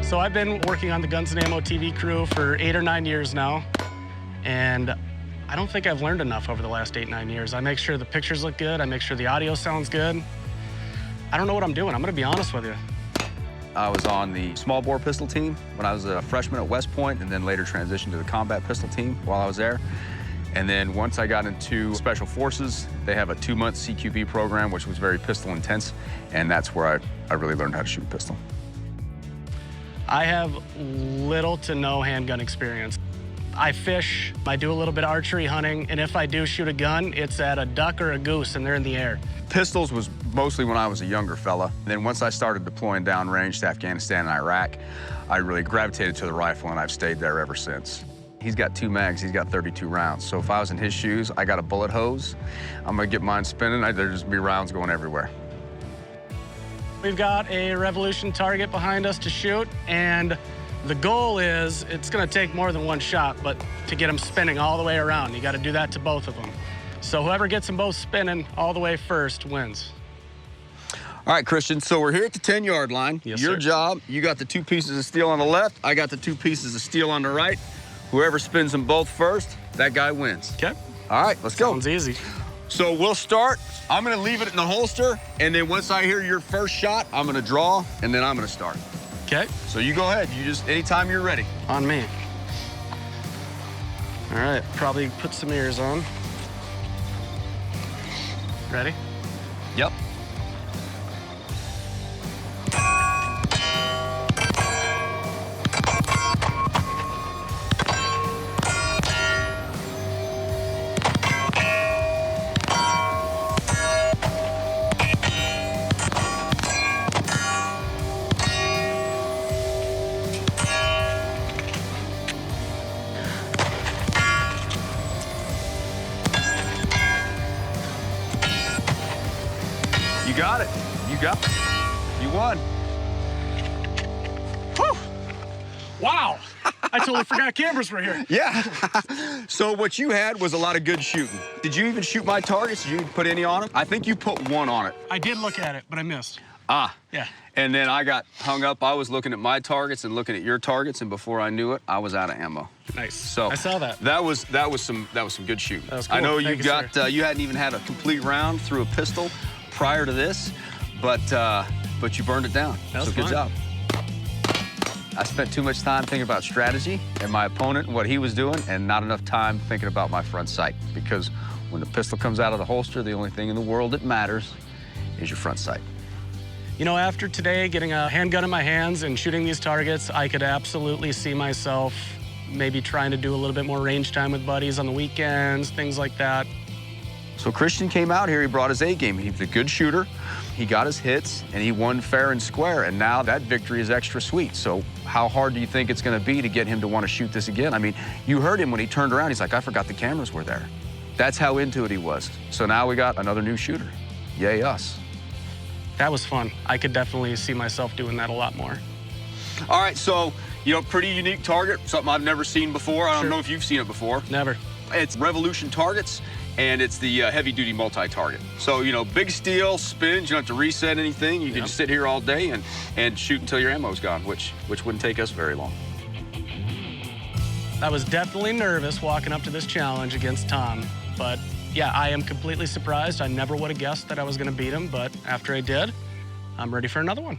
So I've been working on the Guns and Ammo TV crew for 8 or 9 years now, and I don't think I've learned enough over the last 8, 9 years. I make sure the pictures look good. I make sure the audio sounds good. I don't know what I'm doing. I'm gonna be honest with you. I was on the small bore pistol team when I was a freshman at West Point, and then later transitioned to the combat pistol team while I was there. And then once I got into Special Forces, they have a 2-month CQB program, which was very pistol intense, and that's where I really learned how to shoot a pistol. I have little to no handgun experience. I fish, I do a little bit of archery hunting, and if I do shoot a gun, it's at a duck or a goose, and they're in the air. Pistols was mostly when I was a younger fella. Then once I started deploying downrange to Afghanistan and Iraq, I really gravitated to the rifle, and I've stayed there ever since. He's got 2 mags, he's got 32 rounds. So if I was in his shoes, I got a bullet hose. I'm gonna get mine spinning, there'd just be rounds going everywhere. We've got a Revolution target behind us to shoot, and the goal is, it's gonna take more than one shot, but to get them spinning all the way around. You gotta do that to both of them. So whoever gets them both spinning all the way first wins. All right, Christian, so we're here at the 10-yard line. Yes, Your sir. job, you got the 2 pieces of steel on the left, I got the 2 pieces of steel on the right. Whoever spins them both first, that guy wins. Okay. All right, let's go. Sounds easy. So we'll start. I'm gonna leave it in the holster, and then once I hear your first shot, I'm gonna draw, and then I'm gonna start. Okay. So you go ahead, anytime you're ready. On me. All right, probably put some ears on. Ready? Yep. You got it. You got it. You won. Whew. Wow. I totally forgot cameras were here. Yeah. So what you had was a lot of good shooting. Did you even shoot my targets? Did you put any on them? I think you put 1 on it. I did look at it, but I missed. Ah. Yeah. And then I got hung up. I was looking at my targets and looking at your targets, and before I knew it, I was out of ammo. Nice. So I saw that. That was some good shooting. That was cool. I know Thank you you, got sir. you hadn't even had a complete round through a pistol prior to this, but you burned it down. That was so good fun. job. I spent too much time thinking about strategy and my opponent and what he was doing, and not enough time thinking about my front sight. Because when the pistol comes out of the holster, the only thing in the world that matters is your front sight. You know, after today, getting a handgun in my hands and shooting these targets, I could absolutely see myself maybe trying to do a little bit more range time with buddies on the weekends, things like that. So Christian came out here, he brought his A game. He's a good shooter. He got his hits, and he won fair and square, and now that victory is extra sweet. So how hard do you think it's gonna be to get him to want to shoot this again? I mean, you heard him when he turned around, he's like, I forgot the cameras were there. That's how into it he was. So now we got another new shooter. Yay us. That was fun. I could definitely see myself doing that a lot more. All right, so, pretty unique target, something I've never seen before. I don't Sure. know if you've seen it before. Never. It's Revolution targets, and it's the heavy-duty multi-target. So, big steel, spins, you don't have to reset anything. You can just sit here all day and shoot until your ammo's gone, which wouldn't take us very long. I was definitely nervous walking up to this challenge against Tom, but yeah, I am completely surprised. I never would have guessed that I was gonna beat him, but after I did, I'm ready for another one.